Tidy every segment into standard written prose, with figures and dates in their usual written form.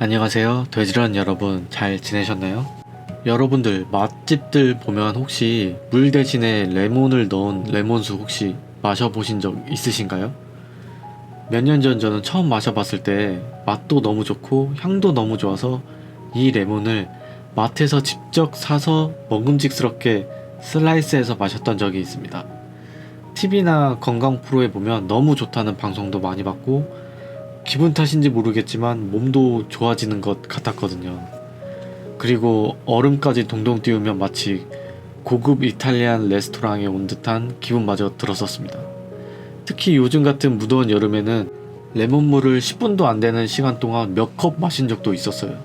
안녕하세요. 돼지런 여러분, 잘 지내셨나요? 여러분들 맛집들 보면 혹시 물 대신에 레몬을 넣은 레몬수 혹시 마셔보신 적 있으신가요? 몇 년 전 저는 처음 마셔봤을 때 맛도 너무 좋고 향도 너무 좋아서 이 레몬을 마트에서 직접 사서 먹음직스럽게 슬라이스해서 마셨던 적이 있습니다. TV나 건강 프로에 보면 너무 좋다는 방송도 많이 봤고 기분 탓인지 모르겠지만 몸도 좋아지는 것 같았거든요. 그리고 얼음까지 동동 띄우면 마치 고급 이탈리안 레스토랑에 온 듯한 기분마저 들었었습니다. 특히 요즘 같은 무더운 여름에는 레몬물을 10분도 안 되는 시간 동안 몇 컵 마신 적도 있었어요.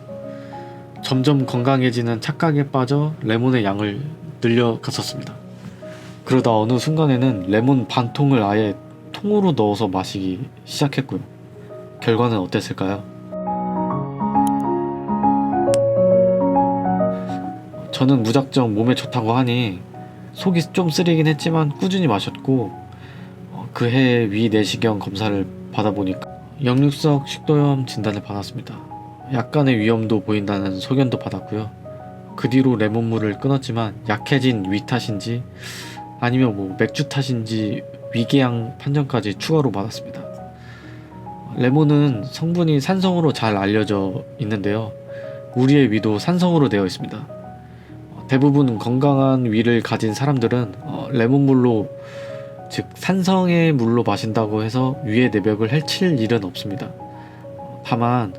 점점 건강해지는 착각에 빠져 레몬의 양을 늘려갔었습니다. 그러다 어느 순간에는 레몬 반 통을 아예 통으로 넣어서 마시기 시작했고요. 결과는 어땠을까요? 저는 무작정 몸에 좋다고 하니 속이 좀 쓰리긴 했지만 꾸준히 마셨고 그해 위 내시경 검사를 받아보니까 역류성 식도염 진단을 받았습니다. 약간의 위험도 보인다는 소견도 받았고요. 그 뒤로 레몬물을 끊었지만 약해진 위 탓인지 아니면 맥주 탓인지 위궤양 판정까지 추가로 받았습니다. 레몬은 성분이 산성으로 잘 알려져 있는데요. 우리의 위도 산성으로 되어 있습니다. 대부분 건강한 위를 가진 사람들은 레몬물로 즉 산성의 물로 마신다고 해서 위의 내벽을 해칠 일은 없습니다. 다만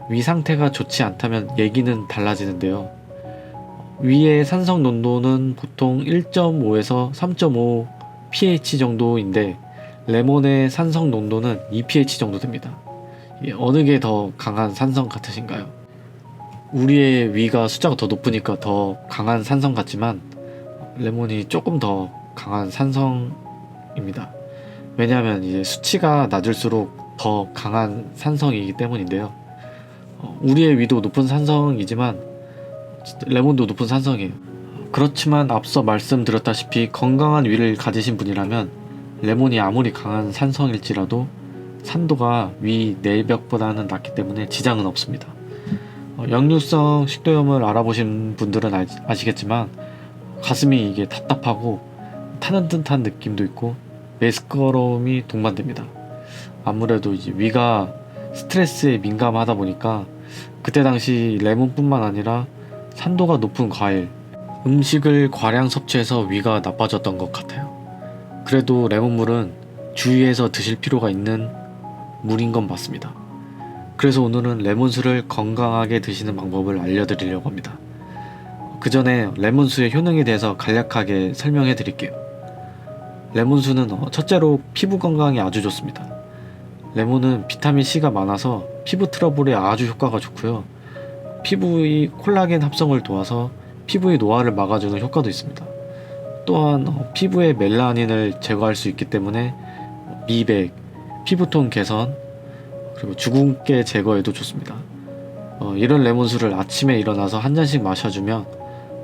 위 상태가 좋지 않다면 얘기는 달라지는데요. 위의 산성 농도는 보통 1.5에서 3.5 pH 정도인데 레몬의 산성 농도는 2pH 정도 됩니다. 어느 게 더 강한 산성 같으신가요? 우리의 위가 숫자가 더 높으니까 더 강한 산성 같지만 레몬이 조금 더 강한 산성입니다. 왜냐하면 이제 수치가 낮을수록 더 강한 산성이기 때문인데요. 우리의 위도 높은 산성이지만 레몬도 높은 산성이에요. 그렇지만 앞서 말씀드렸다시피 건강한 위를 가지신 분이라면 레몬이 아무리 강한 산성일지라도 산도가 위 내벽보다는 낮기 때문에 지장은 없습니다. 역류성 식도염을 알아보신 분들은 아시겠지만 가슴이 이게 답답하고 타는 듯한 느낌도 있고 메스꺼움이 동반됩니다. 아무래도 이제 위가 스트레스에 민감하다 보니까 그때 당시 레몬뿐만 아니라 산도가 높은 과일, 음식을 과량 섭취해서 위가 나빠졌던 것 같아요. 그래도 레몬물은 주의해서 드실 필요가 있는 물인 건 맞습니다. 그래서 오늘은 레몬수를 건강하게 드시는 방법을 알려드리려고 합니다. 그 전에 레몬수의 효능에 대해서 간략하게 설명해 드릴게요. 레몬수는 첫째로 피부 건강에 아주 좋습니다. 레몬은 비타민C가 많아서 피부 트러블에 아주 효과가 좋고요. 피부의 콜라겐 합성을 도와서 피부의 노화를 막아주는 효과도 있습니다. 또한 피부의 멜라닌을 제거할 수 있기 때문에 미백, 피부톤 개선, 그리고 주근깨 제거에도 좋습니다. 이런 레몬수를 아침에 일어나서 한 잔씩 마셔주면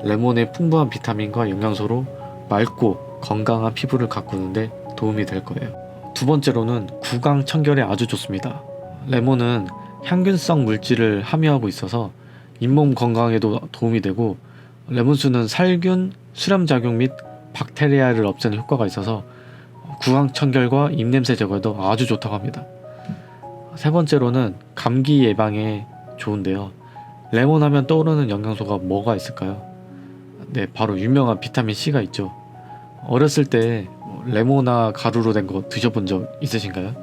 레몬의 풍부한 비타민과 영양소로 맑고 건강한 피부를 가꾸는데 도움이 될 거예요. 두 번째로는 구강 청결에 아주 좋습니다. 레몬은 향균성 물질을 함유하고 있어서 잇몸 건강에도 도움이 되고 레몬수는 살균, 수렴작용 및 박테리아를 없애는 효과가 있어서 구강 청결과 입냄새 제거에도 아주 좋다고 합니다. 세 번째로는 감기 예방에 좋은데요. 레몬 하면 떠오르는 영양소가 뭐가 있을까요? 네, 바로 유명한 비타민C가 있죠. 어렸을 때 레모나 가루로 된 거 드셔본 적 있으신가요?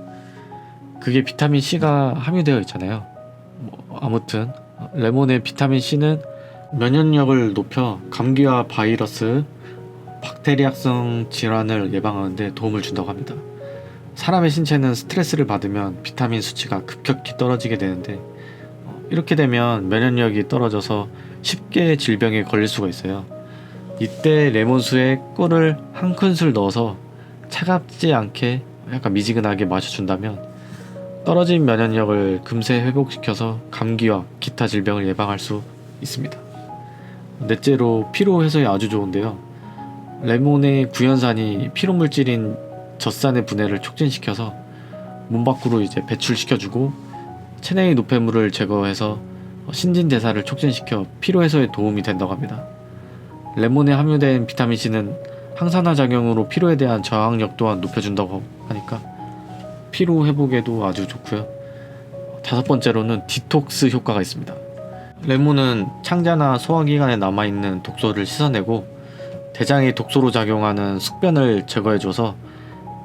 그게 비타민C가 함유되어 있잖아요. 아무튼 레몬의 비타민C는 면역력을 높여 감기와 바이러스, 박테리아성 질환을 예방하는데 도움을 준다고 합니다. 사람의 신체는 스트레스를 받으면 비타민 수치가 급격히 떨어지게 되는데 이렇게 되면 면역력이 떨어져서 쉽게 질병에 걸릴 수가 있어요. 이때 레몬수에 꿀을 한 큰술 넣어서 차갑지 않게 약간 미지근하게 마셔준다면 떨어진 면역력을 금세 회복시켜서 감기와 기타 질병을 예방할 수 있습니다. 넷째로 피로 해소에 아주 좋은데요. 레몬의 구연산이 피로물질인 젖산의 분해를 촉진시켜서 몸 밖으로 이제 배출시켜주고 체내의 노폐물을 제거해서 신진대사를 촉진시켜 피로해소에 도움이 된다고 합니다. 레몬에 함유된 비타민C는 항산화 작용으로 피로에 대한 저항력 또한 높여준다고 하니까 피로 회복에도 아주 좋고요. 5번째로는 디톡스 효과가 있습니다. 레몬은 창자나 소화기관에 남아있는 독소를 씻어내고 대장의 독소로 작용하는 숙변을 제거해줘서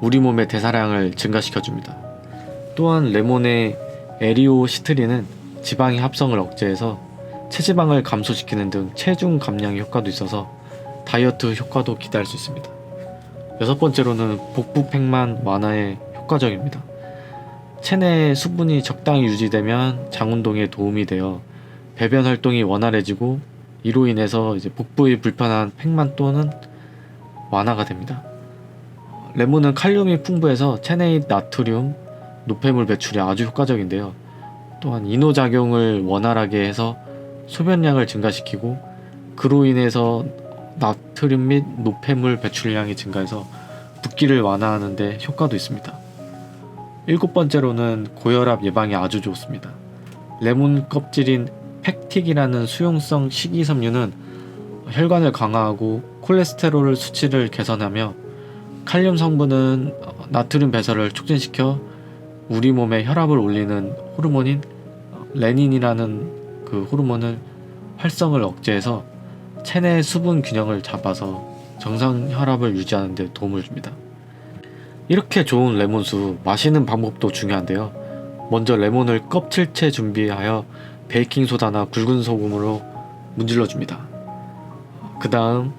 우리 몸의 대사량을 증가시켜줍니다. 또한 레몬의 에리오시트린은 지방의 합성을 억제해서 체지방을 감소시키는 등 체중 감량 효과도 있어서 다이어트 효과도 기대할 수 있습니다. 6번째로는 복부팽만 완화에 효과적입니다. 체내의 수분이 적당히 유지되면 장운동에 도움이 되어 배변 활동이 원활해지고 이로 인해서 복부의 불편한 팽만 또는 완화가 됩니다. 레몬은 칼륨이 풍부해서 체내의 나트륨, 노폐물 배출에 아주 효과적인데요. 또한 이노작용을 원활하게 해서 소변량을 증가시키고 그로 인해서 나트륨 및 노폐물 배출량이 증가해서 붓기를 완화하는 데 효과도 있습니다. 7번째로는 고혈압 예방에 아주 좋습니다. 레몬 껍질인 팩틱이라는 수용성 식이섬유는 혈관을 강화하고 콜레스테롤 수치를 개선하며 칼륨 성분은 나트륨 배설을 촉진시켜 우리 몸의 혈압을 올리는 호르몬인 레닌이라는 그 호르몬을 활성을 억제해서 체내 수분 균형을 잡아서 정상 혈압을 유지하는 데 도움을 줍니다. 이렇게 좋은 레몬수 마시는 방법도 중요한데요. 먼저 레몬을 껍질째 준비하여 베이킹소다나 굵은 소금으로 문질러 줍니다. 그 다음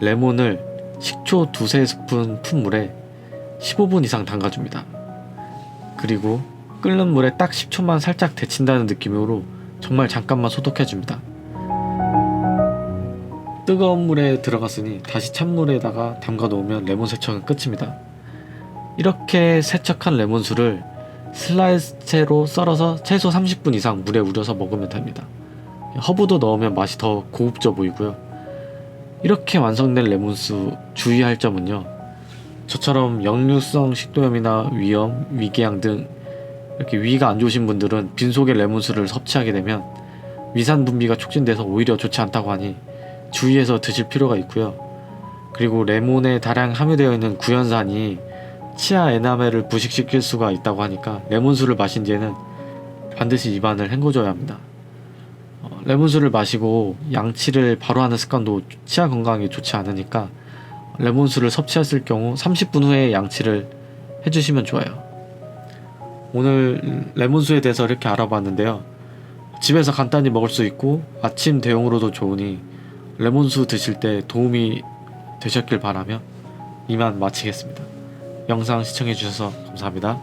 레몬을 식초 2-3스푼 푼 물에 15분 이상 담가줍니다. 그리고 끓는 물에 딱 10초만 살짝 데친다는 느낌으로 정말 잠깐만 소독해줍니다. 뜨거운 물에 들어갔으니 다시 찬물에다가 담가 놓으면 레몬 세척은 끝입니다. 이렇게 세척한 레몬수를 슬라이스채로 썰어서 최소 30분 이상 물에 우려서 먹으면 됩니다. 허브도 넣으면 맛이 더 고급져 보이고요. 이렇게 완성된 레몬수 주의할 점은요. 저처럼 역류성 식도염이나 위염, 위궤양 등 이렇게 위가 안 좋으신 분들은 빈속에 레몬수를 섭취하게 되면 위산 분비가 촉진돼서 오히려 좋지 않다고 하니 주의해서 드실 필요가 있고요. 그리고 레몬에 다량 함유되어 있는 구연산이 치아 에나멜을 부식시킬 수가 있다고 하니까 레몬수를 마신 뒤에는 반드시 입안을 헹궈줘야 합니다. 레몬수를 마시고 양치를 바로 하는 습관도 치아 건강에 좋지 않으니까 레몬수를 섭취했을 경우 30분 후에 양치를 해주시면 좋아요. 오늘 레몬수에 대해서 이렇게 알아봤는데요. 집에서 간단히 먹을 수 있고 아침 대용으로도 좋으니 레몬수 드실 때 도움이 되셨길 바라며 이만 마치겠습니다. 영상 시청해주셔서 감사합니다.